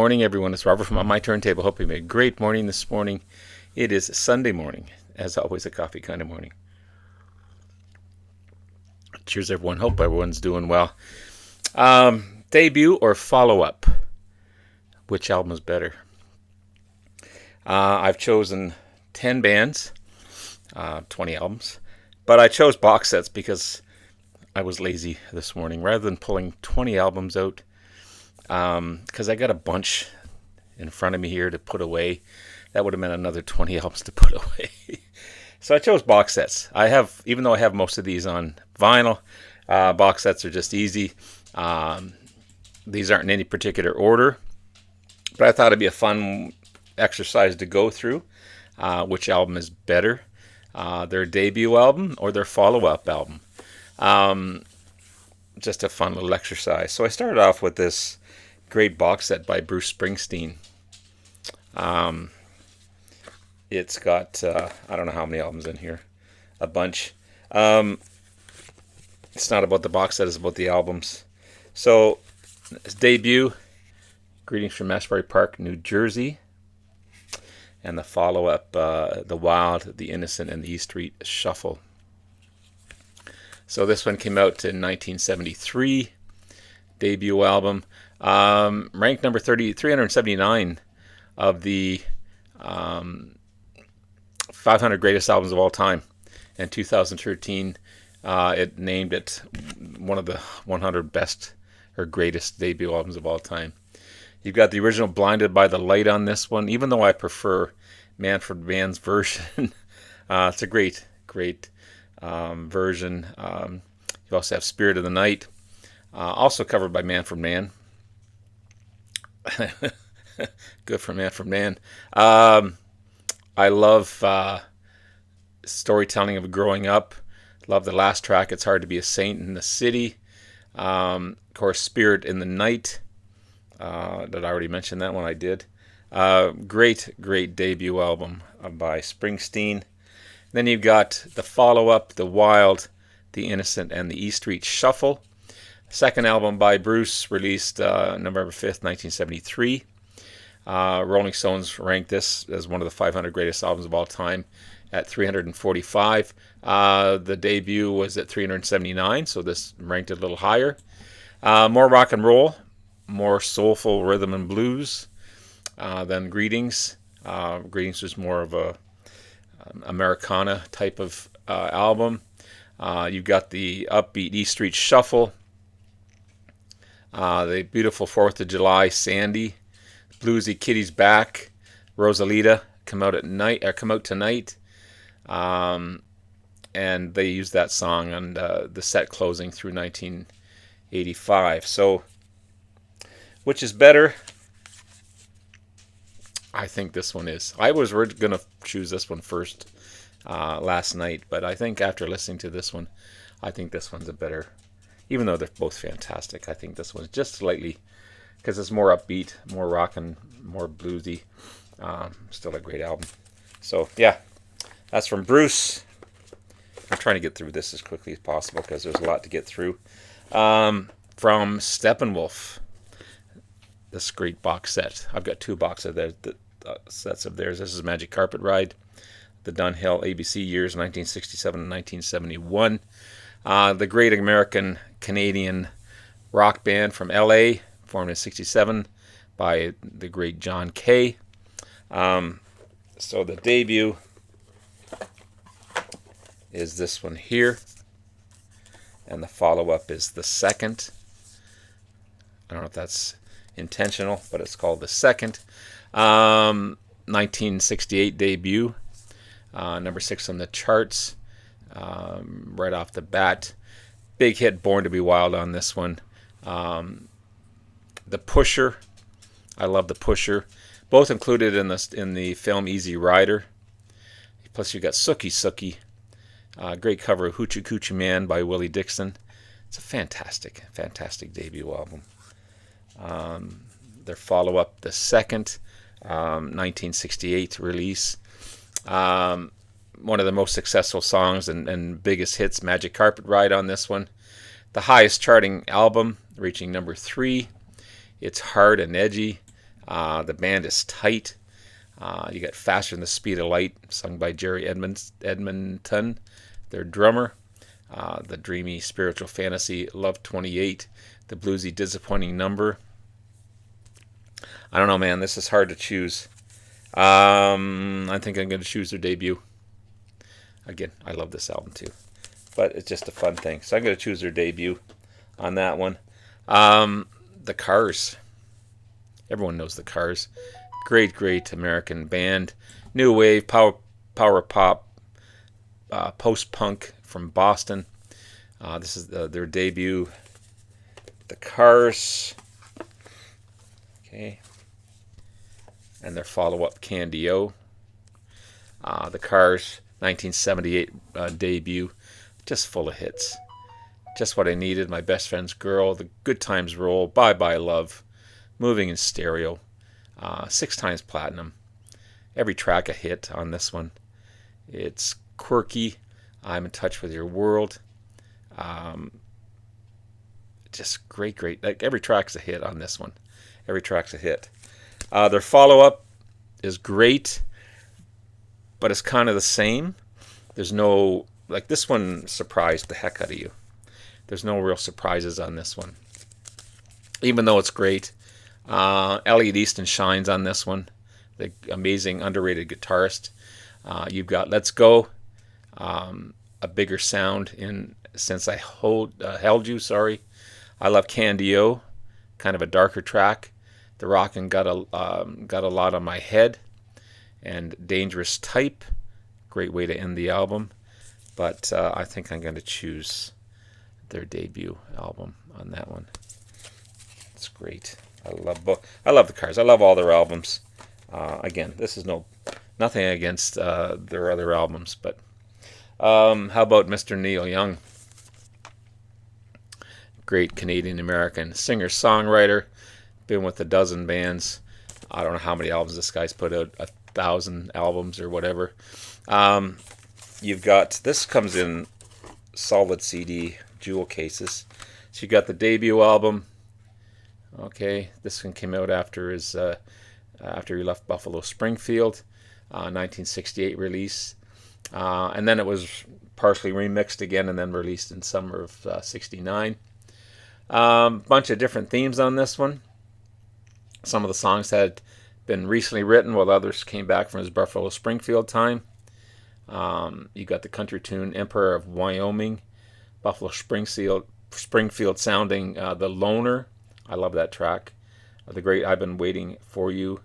morning, everyone. It's Robert from On My Turntable. Hope you made a great morning this morning. It is Sunday morning, as always, a coffee kind of morning. Cheers, everyone. Hope everyone's doing well. Debut or follow-up? Which album is better? I've chosen 10 bands, 20 albums, but I chose box sets because I was lazy this morning. Rather than pulling 20 albums out, because I got a bunch in front of me here to put away. That would have meant another 20 albums to put away. So I chose box sets. Even though I have most of these on vinyl, box sets are just easy. These aren't in any particular order, but I thought it'd be a fun exercise to go through. Which album is better, their debut album or their follow-up album? Just a fun little exercise. So I started off with this great box set by Bruce Springsteen. It's got, I don't know how many albums in here. A bunch. It's not about the box set, it's about the albums. So, his debut, Greetings from Asbury Park, New Jersey. And the follow-up, The Wild, The Innocent, and the E Street Shuffle. So this one came out in 1973, debut album. Ranked number 379 of the 500 greatest albums of all time. In 2013, it named it one of the 100 best or greatest debut albums of all time. You've got the original Blinded by the Light on this one, even though I prefer Manfred Mann's version. It's a great version. You also have Spirit of the Night, also covered by Manfred Mann. Good for Manfred Mann. I love storytelling of growing up. Love the last track, It's Hard to Be a Saint in the City. Of course, Spirit in the Night. Did I already mention that one? I did. Great debut album by Springsteen. Then you've got the follow-up, The Wild, The Innocent, and the E Street Shuffle. Second album by Bruce, released November 5th, 1973. Rolling Stones ranked this as one of the 500 greatest albums of all time at 345. The debut was at 379, so this ranked a little higher. More rock and roll, more soulful rhythm and blues than Greetings. Greetings was more of a Americana type of album. You've got the upbeat E Street Shuffle, the beautiful 4th of July, Sandy, bluesy Kitty's Back, Rosalita, come out tonight, and they used that song on the set closing through 1985. So, which is better? I think this one is. I was going to choose this one first last night, but I think after listening to this one, I think this one's a better, even though they're both fantastic, I think this one's just slightly, because it's more upbeat, more rock and more bluesy. Still a great album. So, yeah, that's from Bruce. I'm trying to get through this as quickly as possible because there's a lot to get through. From Steppenwolf, this great box set. I've got two box sets of theirs. This is Magic Carpet Ride, the Dunhill ABC years, 1967 and 1971. The great American Canadian rock band from LA, formed in 67 by the great John Kay. So the debut is this one here, and the follow-up is the second. I don't know if that's intentional, but it's called the second. 1968 debut, number 6 on the charts, right off the bat. Big hit, Born to Be Wild on this one. The Pusher, I love The Pusher. Both included in the film Easy Rider. Plus you got Sookie Sookie. Great cover of Hoochie Coochie Man by Willie Dixon. It's a fantastic debut album. Their follow-up, the second, 1968 release. One of the most successful songs and biggest hits, Magic Carpet Ride on this one. The highest charting album, reaching number 3. It's hard and edgy. The band is tight. You got Faster Than the Speed of Light, sung by Jerry Edmonton, their drummer. The dreamy spiritual fantasy, Love 28, the bluesy disappointing number. I don't know, man. This is hard to choose. I think I'm going to choose their debut. Again, I love this album too, but it's just a fun thing. So I'm going to choose their debut on that one. The Cars. Everyone knows the Cars. Great American band. New wave, power pop, post-punk from Boston. This is their debut. The Cars. Okay. And their follow-up, Candy-O. The Cars, 1978 debut. Just full of hits. Just What I Needed, My Best Friend's Girl, The Good Times Roll, Bye Bye Love, Moving in Stereo, 6 times platinum. Every track a hit on this one. It's quirky. I'm in Touch with Your World. Just great. Like every track's a hit on this one. Every track's a hit. Their follow-up is great, but it's kind of the same. There's no, like this one surprised the heck out of you. There's no real surprises on this one. Even though it's great. Elliot Easton shines on this one. The amazing, underrated guitarist. You've got Let's Go. A bigger sound in Since I Held You, sorry. I love Candy-O. Kind of a darker track. The Rockin' got a lot on my head. And Dangerous Type. Great way to end the album. But I think I'm going to choose their debut album on that one. It's great. I love the Cars. I love all their albums. Again, this is nothing against their other albums, but how about Mr. Neil Young? Great Canadian-American singer-songwriter. Been with a dozen bands. I don't know how many albums this guy's put out. 1,000 albums or whatever. You've got, this comes in solid CD jewel cases. So you got the debut album. Okay, this one came out after he left Buffalo Springfield, 1968 release, and then it was partially remixed again and then released in summer of '69. Bunch of different themes on this one. Some of the songs had been recently written, while others came back from his Buffalo Springfield time. You got the country tune "Emperor of Wyoming," Buffalo Springfield sounding "The Loner." I love that track. The great "I've Been Waiting for You,"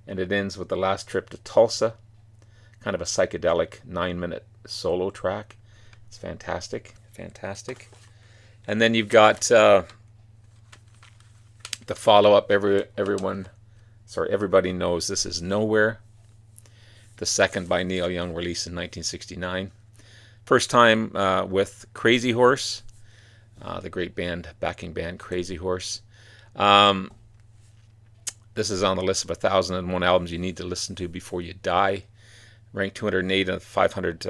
and it ends with "The Last Trip to Tulsa," kind of a psychedelic 9-minute solo track. It's fantastic. And then you've got the follow-up. Everybody knows this is Nowhere. The second by Neil Young, released in 1969. First time with Crazy Horse, the great backing band Crazy Horse. This is on the list of 1,001 albums you need to listen to before you die. Ranked 208 of 500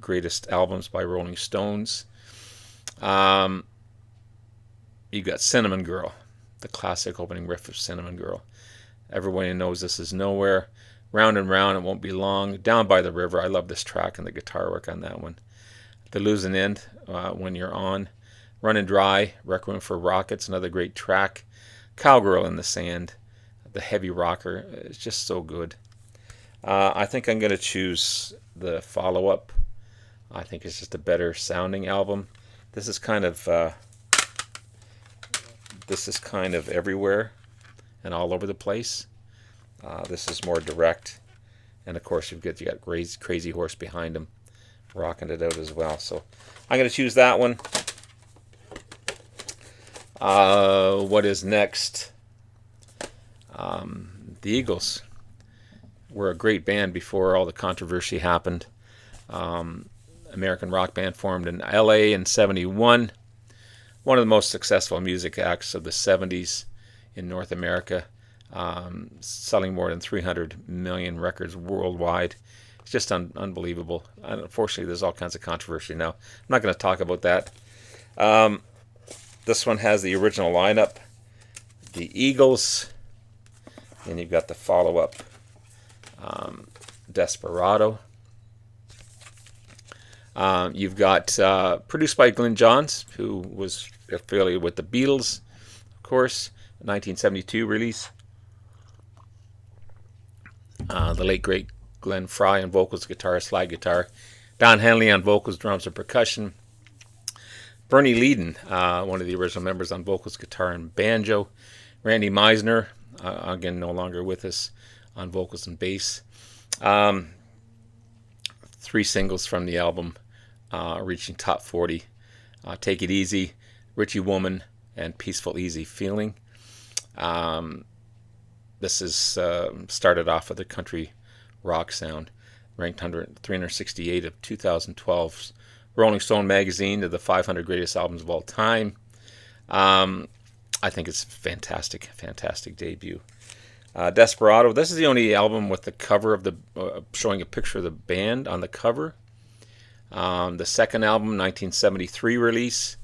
greatest albums by Rolling Stones. You got Cinnamon Girl, the classic opening riff of Cinnamon Girl. Everyone knows this is Nowhere. Round and Round, It Won't Be Long. Down by the River, I love this track and the guitar work on that one. The Losing End, When You're On. Running Dry, Requiem for Rockets, another great track. Cowgirl in the Sand, the heavy rocker. It's just so good. I think I'm going to choose the follow-up. I think it's just a better sounding album. This is kind of everywhere and all over the place. This is more direct, and of course you've got Crazy Horse behind him, rocking it out as well. So I'm going to choose that one. What is next? The Eagles were a great band before all the controversy happened. American rock band formed in LA in '71. One of the most successful music acts of the '70s in North America. Selling more than 300 million records worldwide. It's just unbelievable. Unfortunately, there's all kinds of controversy now. I'm not going to talk about that. This one has the original lineup. The Eagles, Then you've got the follow-up, Desperado. You've got produced by Glyn Johns, who was affiliated with the Beatles, of course, 1972 release. The late great Glenn Frey on vocals, guitar, slide guitar. Don Henley on vocals, drums, and percussion. Bernie Leadon, one of the original members, on vocals, guitar, and banjo. Randy Meisner, again no longer with us, on vocals and bass. 3 singles from the album reaching top 40. Take It Easy, Richie Woman, and Peaceful Easy Feeling. This is started off with a country rock sound. Ranked 368 of 2012's Rolling Stone magazine to the 500 greatest albums of all time. I think it's fantastic, fantastic debut. Desperado. This is the only album with the cover of the showing a picture of the band on the cover. The second album, 1973 release,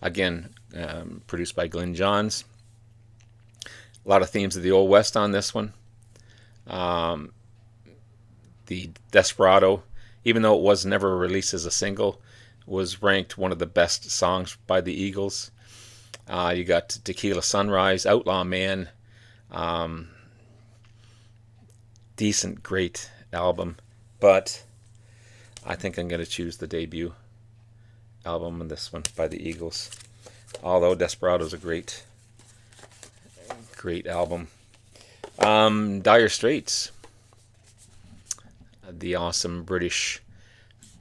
again produced by Glyn Johns. A lot of themes of the Old West on this one. The Desperado, even though it was never released as a single, was ranked one of the best songs by the Eagles. You got Tequila Sunrise, Outlaw Man. Decent, great album, but I think I'm going to choose the debut album on this one by the Eagles. Although Desperado is a great album. Dire Straits, the awesome British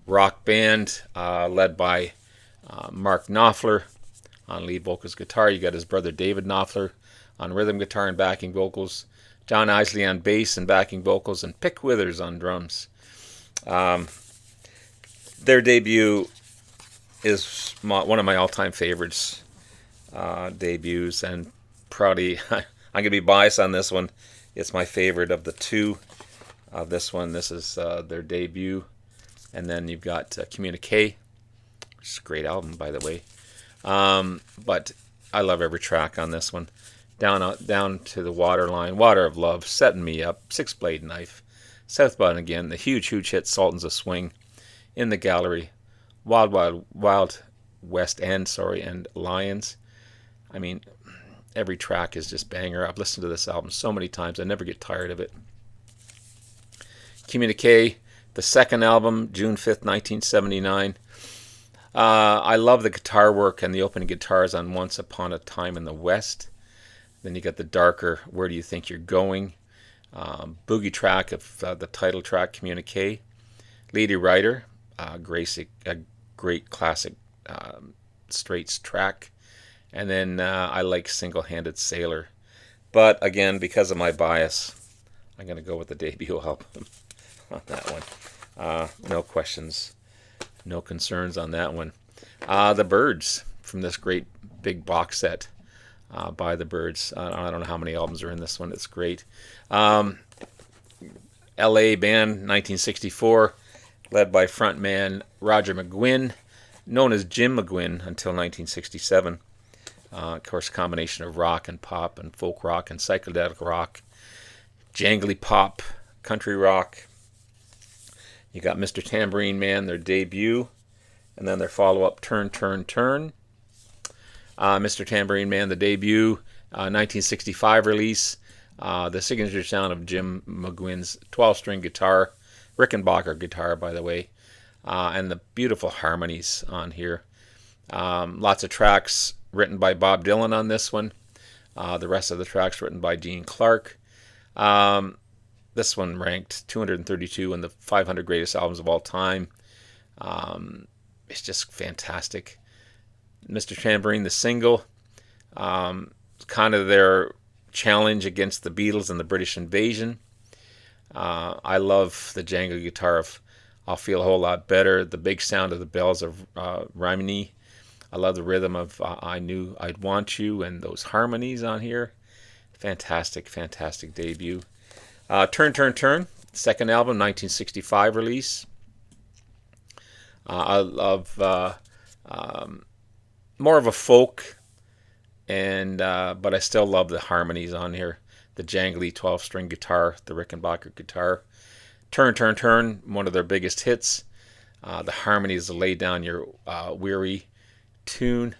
rock band led by Mark Knopfler on lead vocals, guitar. You got his brother David Knopfler on rhythm guitar and backing vocals. John Isley on bass and backing vocals, and Pick Withers on drums. Their debut is one of my all-time favorites debuts, and probably I'm going to be biased on this one. It's my favorite of the two. This is their debut, and then you've got Communique, which is a great album, by the way. But I love every track on this one. Down to the Waterline, Water of Love, Setting Me Up, Six Blade Knife, Southbound Again, the huge hit Sultans of Swing, In the Gallery, Wild West End, and Lions. I mean, every track is just banger. I've listened to this album so many times, I never get tired of it. Communique, the second album, June 5th, 1979. I love the guitar work and the opening guitars on Once Upon a Time in the West. Then you got the darker Where Do You Think You're Going? Boogie track of the title track, Communique. Lady Rider, a great classic Straits track. And then I like Single-Handed Sailor. But again, because of my bias, I'm going to go with the debut album on that one. No questions, no concerns on that one. The Byrds, from this great big box set by the Byrds. I don't know how many albums are in this one. It's great. LA band, 1964, led by frontman Roger McGuinn, known as Jim McGuinn until 1967. Of course, combination of rock and pop and folk rock and psychedelic rock, jangly pop, country rock. You got Mr. Tambourine Man, their debut, and then their follow-up, Turn, Turn, Turn. Mr. Tambourine Man, the debut, 1965 release. The signature sound of Jim McGuinn's 12-string guitar, Rickenbacker guitar, by the way, and the beautiful harmonies on here. Lots of tracks written by Bob Dylan on this one. The rest of the tracks written by Gene Clark. This one ranked 232 in the 500 greatest albums of all time. It's just fantastic. Mr. Tambourine, the single, kind of their challenge against the Beatles and the British invasion. I love the jangle guitar of I'll Feel a Whole Lot Better, the big sound of the bells of Rhymney. I love the rhythm of I Knew I'd Want You and those harmonies on here. Fantastic, fantastic debut. Turn, Turn, Turn, second album, 1965 release. I love more of a folk, and but I still love the harmonies on here. the jangly 12-string guitar, the Rickenbacker guitar. Turn, Turn, Turn, one of their biggest hits. The harmonies lay down your weary tune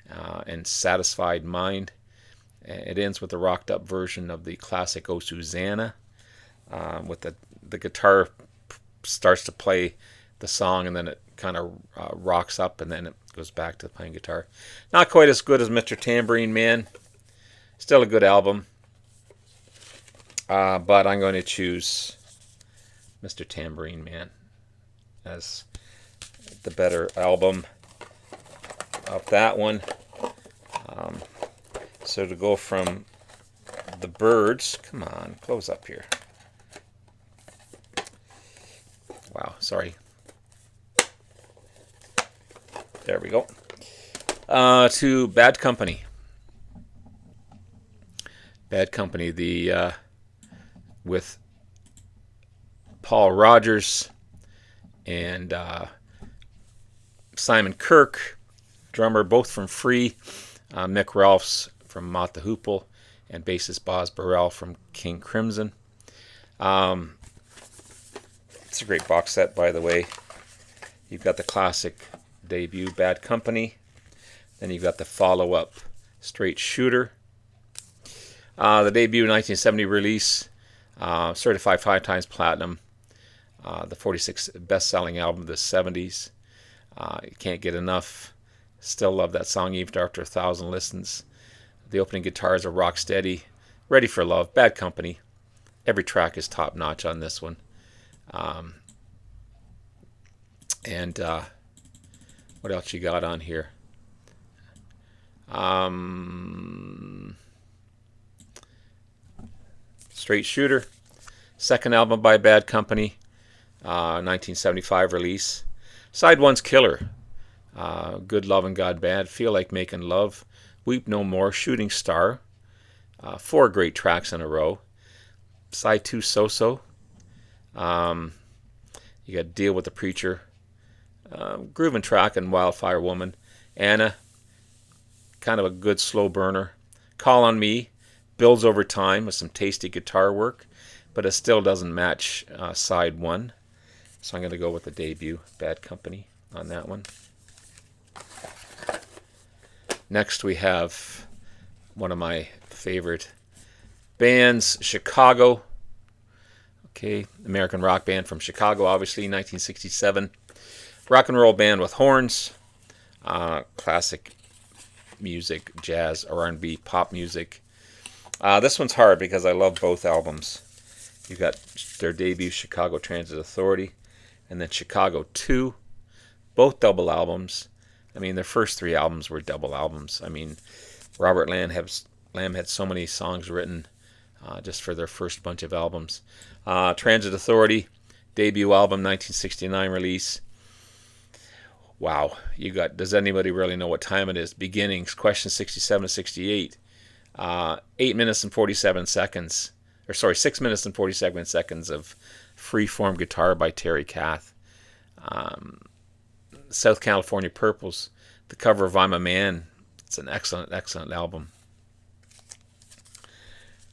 and satisfied mind. It ends with a rocked up version of the classic O Susanna, with the guitar starts to play the song, and then it kind of rocks up, and then it goes back to playing guitar. Not quite as good as Mr. Tambourine Man. Still a good album. But I'm going to choose Mr. Tambourine Man as the better album of that one. So to go from the Byrds, come on, close up here. Wow, sorry. There we go. To Bad Company. Bad Company, the with Paul Rodgers and Simon Kirke, drummer, both from Free, Mick Ralphs from Mott the Hoople, and bassist Boz Burrell from King Crimson. It's a great box set, by the way. You've got the classic debut, Bad Company. Then you've got the follow-up, Straight Shooter. The debut 1970 release, certified 5 times platinum. The 46th best-selling album of the 70s. You can't get enough. Still love that song even after 1,000 listens. The opening guitars are rock steady. Ready for Love, Bad Company. Every track is top-notch on this one. What else you got on here? Straight Shooter, second album by Bad Company, 1975 release. Side 1's Killer, Good Lovin' God Bad, Feel Like Making Love, Weep No More, Shooting Star. 4 great tracks in a row. Side 2, So-So. You got Deal with the Preacher, Groovin' Track, and Wildfire Woman. Anna, kind of a good slow burner. Call on Me builds over time with some tasty guitar work, but it still doesn't match side 1. So I'm going to go with the debut, Bad Company, on that one. Next we have one of my favorite bands, Chicago. Okay, American rock band from Chicago, obviously, 1967. Rock and roll band with horns. Classic music, jazz, R&B, pop music. This one's hard because I love both albums. You've got their debut, Chicago Transit Authority, and then Chicago 2. Both double albums. I mean, their first 3 albums were double albums. I mean, Robert Lamb had so many songs written just for their first bunch of albums. Transit Authority, debut album, 1969 release. Wow, you got, does anybody really know what time it is? Beginnings, question 67 to 68. 8 minutes and 47 seconds, or sorry, 6 minutes and 47 seconds of freeform guitar by Terry Kath. South California Purples, the cover of I'm a Man. It's an excellent, excellent album.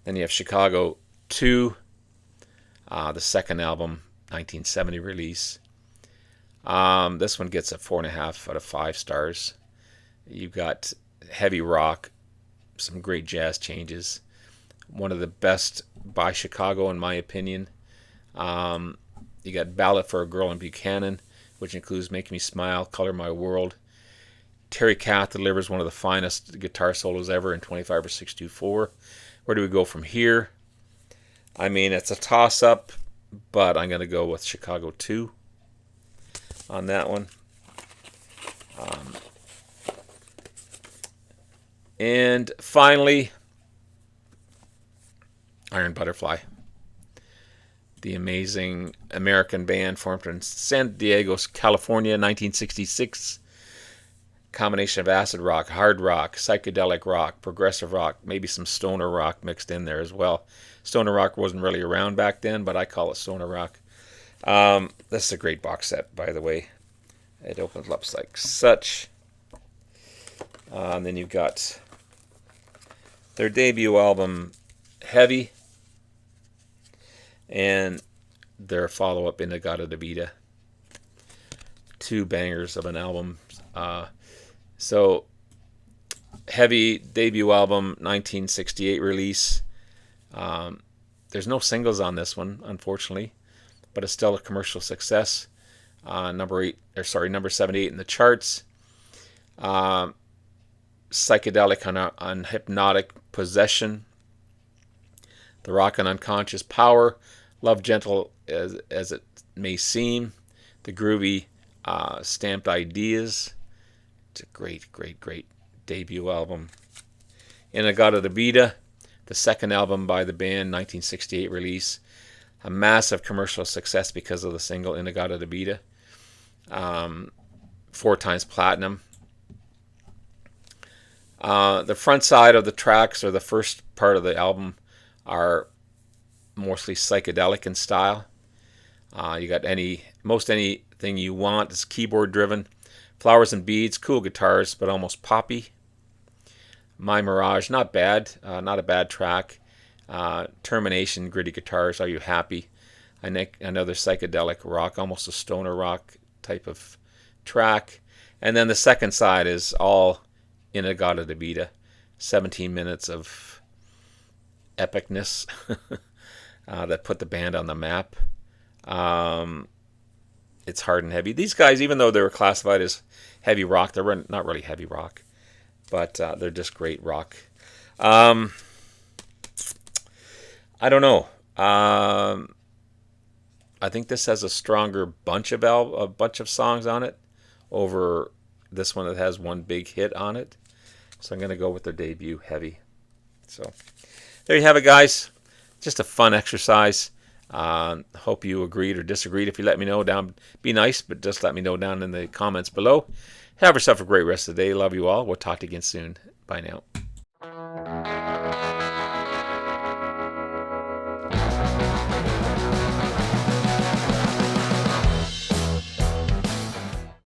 Then you have Chicago 2, the second album, 1970 release. This one gets a 4.5 out of 5 stars. You've got heavy rock, some great jazz changes. One of the best by Chicago, in my opinion. You got Ballad for a Girl in Buchanan, which includes Make Me Smile, Color My World. Terry Kath delivers one of the finest guitar solos ever in 25 or 624. Where do we go from here? I mean, it's a toss-up, but I'm going to go with Chicago 2 on that one. And finally, Iron Butterfly, the amazing American band formed in San Diego, California, 1966. Combination of acid rock, hard rock, psychedelic rock, progressive rock, maybe some stoner rock mixed in there as well. Stoner rock wasn't really around back then, but I call it stoner rock. This is a great box set, by the way. It opens up like such. And then you've got their debut album, Heavy, and their follow-up, Inagata de Vida. Two bangers of an album. So, Heavy, debut album, 1968 release. There's no singles on this one, unfortunately, but it's still a commercial success. Number 78 in the charts. Psychedelic on Hypnotic Possession. The Rock and Unconscious Power. Love Gentle as it may seem. The Groovy Stamped Ideas. It's a great, great, great debut album. Inagata de Vida, the second album by the band, 1968 release. A massive commercial success because of the single Inagata de Vida. 4 times platinum. The front side of the tracks, or the first part of the album, are mostly psychedelic in style. You got most anything you want is keyboard driven. Flowers and Beads, cool guitars, but almost poppy. My Mirage, not bad, not a bad track. Termination, gritty guitars, Are You Happy? Another psychedelic rock, almost a stoner rock type of track. And then the second side is all Inagata de Vida. 17 minutes of epicness that put the band on the map. It's hard and heavy. These guys, even though they were classified as heavy rock, they're not really heavy rock, but they're just great rock. I don't know. I think this has a stronger bunch of songs on it over this one that has one big hit on it. So I'm going to go with their debut, Heavy. So there you have it, guys. Just a fun exercise. Hope you agreed or disagreed. If you let me know down, be nice, but just let me know down in the comments below. Have yourself a great rest of the day. Love you all. We'll talk to you again soon. Bye now.